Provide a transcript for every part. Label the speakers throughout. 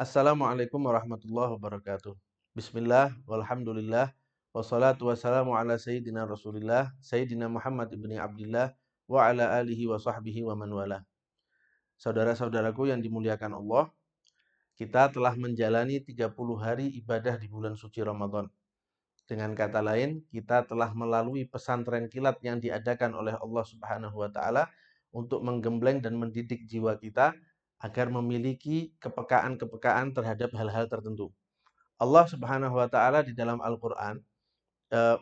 Speaker 1: Assalamualaikum warahmatullahi wabarakatuh. Bismillah, walhamdulillah, wassalatu wassalamu ala sayyidina rasulillah, Sayyidina Muhammad ibni Abdillah, wa ala alihi wa sahbihi wa man wala. Saudara-saudaraku yang dimuliakan Allah, kita telah menjalani 30 hari ibadah di bulan suci Ramadan. Dengan kata lain, kita telah melalui pesantren kilat yang diadakan oleh Allah Subhanahu wa taala untuk menggembleng dan mendidik jiwa kita agar memiliki kepekaan-kepekaan terhadap hal-hal tertentu. Allah Subhanahu wa taala di dalam Al-Qur'an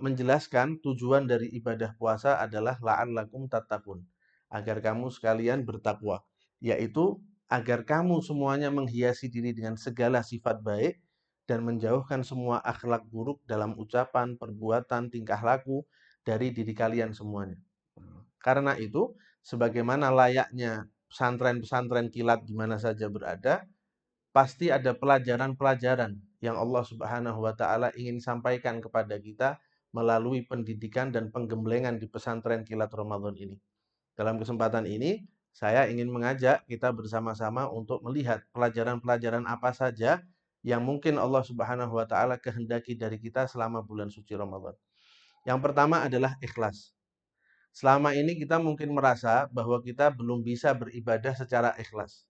Speaker 1: menjelaskan tujuan dari ibadah puasa adalah la'allakum tattaqun, agar kamu sekalian bertakwa, yaitu agar kamu semuanya menghiasi diri dengan segala sifat baik dan menjauhkan semua akhlak buruk dalam ucapan, perbuatan, tingkah laku dari diri kalian semuanya. Karena itu, sebagaimana layaknya pesantren-pesantren kilat di mana saja berada, pasti ada pelajaran-pelajaran yang Allah Subhanahu wa taala ingin sampaikan kepada kita melalui pendidikan dan penggemblengan di pesantren kilat Ramadan ini. Dalam kesempatan ini, saya ingin mengajak kita bersama-sama untuk melihat pelajaran-pelajaran apa saja yang mungkin Allah Subhanahu wa taala kehendaki dari kita selama bulan suci Ramadan. Yang pertama adalah ikhlas. Selama ini kita mungkin merasa bahwa kita belum bisa beribadah secara ikhlas.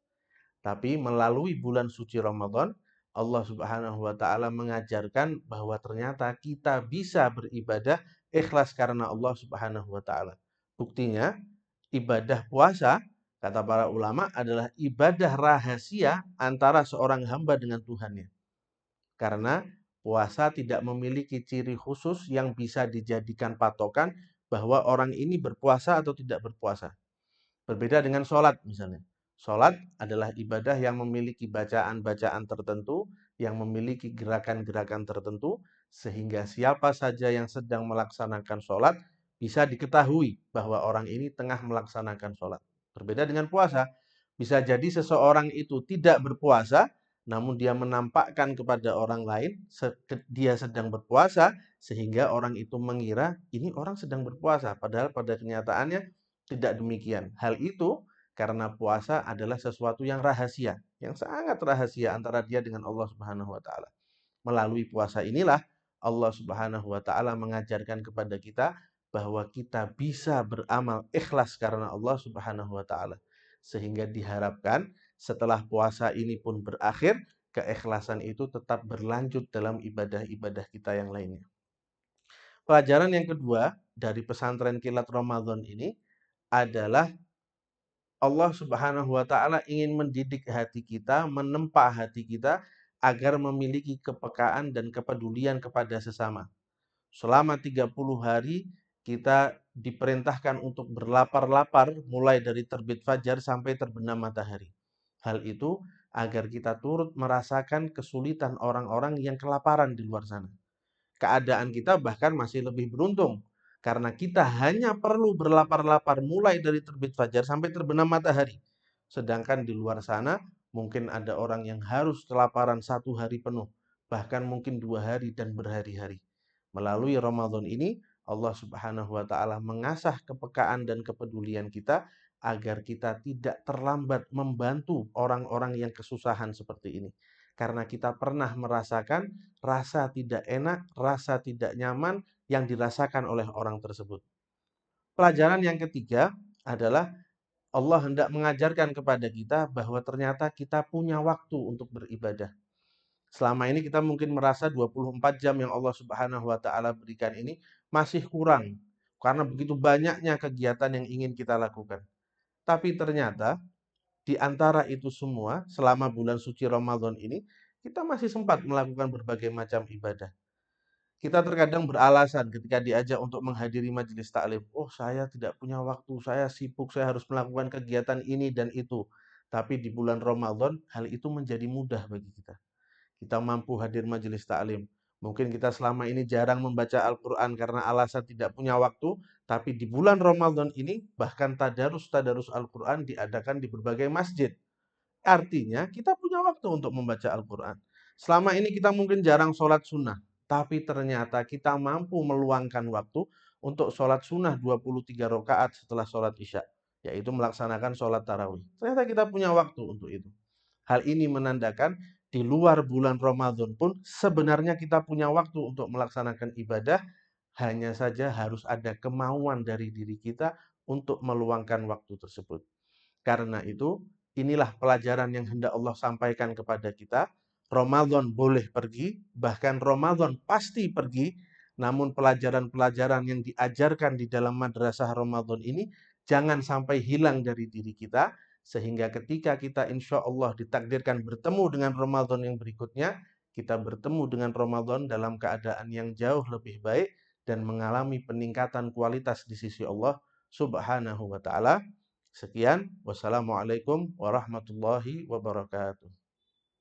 Speaker 1: Tapi melalui bulan suci Ramadan, Allah Subhanahu wa taala mengajarkan bahwa ternyata kita bisa beribadah ikhlas karena Allah Subhanahu wa taala. Buktinya, ibadah puasa kata para ulama adalah ibadah rahasia antara seorang hamba dengan Tuhannya. Karena puasa tidak memiliki ciri khusus yang bisa dijadikan patokan bahwa orang ini berpuasa atau tidak berpuasa. Berbeda dengan sholat misalnya. Sholat adalah ibadah yang memiliki bacaan-bacaan tertentu, yang memiliki gerakan-gerakan tertentu, sehingga siapa saja yang sedang melaksanakan sholat bisa diketahui bahwa orang ini tengah melaksanakan sholat. Berbeda dengan puasa, bisa jadi seseorang itu tidak berpuasa, namun dia menampakkan kepada orang lain dia sedang berpuasa, sehingga orang itu mengira ini orang sedang berpuasa, padahal pada kenyataannya tidak demikian. Hal itu karena puasa adalah sesuatu yang rahasia, yang sangat rahasia antara dia dengan Allah Subhanahu wa taala. Melalui puasa inilah Allah Subhanahu wa taala mengajarkan kepada kita bahwa kita bisa beramal ikhlas karena Allah Subhanahu wa taala. Sehingga diharapkan setelah puasa ini pun berakhir, keikhlasan itu tetap berlanjut dalam ibadah-ibadah kita yang lainnya. Pelajaran yang kedua dari pesantren kilat Ramadan ini adalah Allah Subhanahu wa taala ingin mendidik hati kita, menempa hati kita agar memiliki kepekaan dan kepedulian kepada sesama. Selama 30 hari kita diperintahkan untuk berlapar-lapar mulai dari terbit fajar sampai terbenam matahari. Hal itu agar kita turut merasakan kesulitan orang-orang yang kelaparan di luar sana. Keadaan kita bahkan masih lebih beruntung karena kita hanya perlu berlapar-lapar mulai dari terbit fajar sampai terbenam matahari. Sedangkan di luar sana mungkin ada orang yang harus kelaparan 1 hari penuh, bahkan mungkin 2 hari dan berhari-hari. Melalui Ramadan ini Allah Subhanahu wa taala mengasah kepekaan dan kepedulian kita agar kita tidak terlambat membantu orang-orang yang kesusahan seperti ini. Karena kita pernah merasakan rasa tidak enak, rasa tidak nyaman yang dirasakan oleh orang tersebut. Pelajaran yang ketiga adalah Allah hendak mengajarkan kepada kita bahwa ternyata kita punya waktu untuk beribadah. Selama ini kita mungkin merasa 24 jam yang Allah Subhanahu wa taala berikan ini masih kurang karena begitu banyaknya kegiatan yang ingin kita lakukan. Tapi ternyata di antara itu semua selama bulan suci Ramadan ini kita masih sempat melakukan berbagai macam ibadah. Kita terkadang beralasan ketika diajak untuk menghadiri majelis taklim. Oh, saya tidak punya waktu, saya sibuk, saya harus melakukan kegiatan ini dan itu. Tapi di bulan Ramadan, hal itu menjadi mudah bagi kita. Kita mampu hadir majelis taklim. Mungkin kita selama ini jarang membaca Al-Quran karena alasan tidak punya waktu, tapi di bulan Ramadan ini bahkan tadarus-tadarus Al-Quran diadakan di berbagai masjid. Artinya kita punya waktu untuk membaca Al-Quran. Selama ini kita mungkin jarang sholat sunnah, tapi ternyata kita mampu meluangkan waktu untuk sholat sunnah 23 rakaat setelah sholat isya, yaitu melaksanakan sholat tarawih. Ternyata kita punya waktu untuk itu. Hal ini menandakan di luar bulan Ramadan pun sebenarnya kita punya waktu untuk melaksanakan ibadah, hanya saja harus ada kemauan dari diri kita untuk meluangkan waktu tersebut. Karena itu, inilah pelajaran yang hendak Allah sampaikan kepada kita. Ramadan boleh pergi, bahkan Ramadan pasti pergi, namun pelajaran-pelajaran yang diajarkan di dalam madrasah Ramadan ini jangan sampai hilang dari diri kita, sehingga ketika kita insya Allah ditakdirkan bertemu dengan Ramadan yang berikutnya, kita bertemu dengan Ramadan dalam keadaan yang jauh lebih baik dan mengalami peningkatan kualitas di sisi Allah Subhanahu wa Ta'ala. Sekian, wassalamualaikum warahmatullahi wabarakatuh.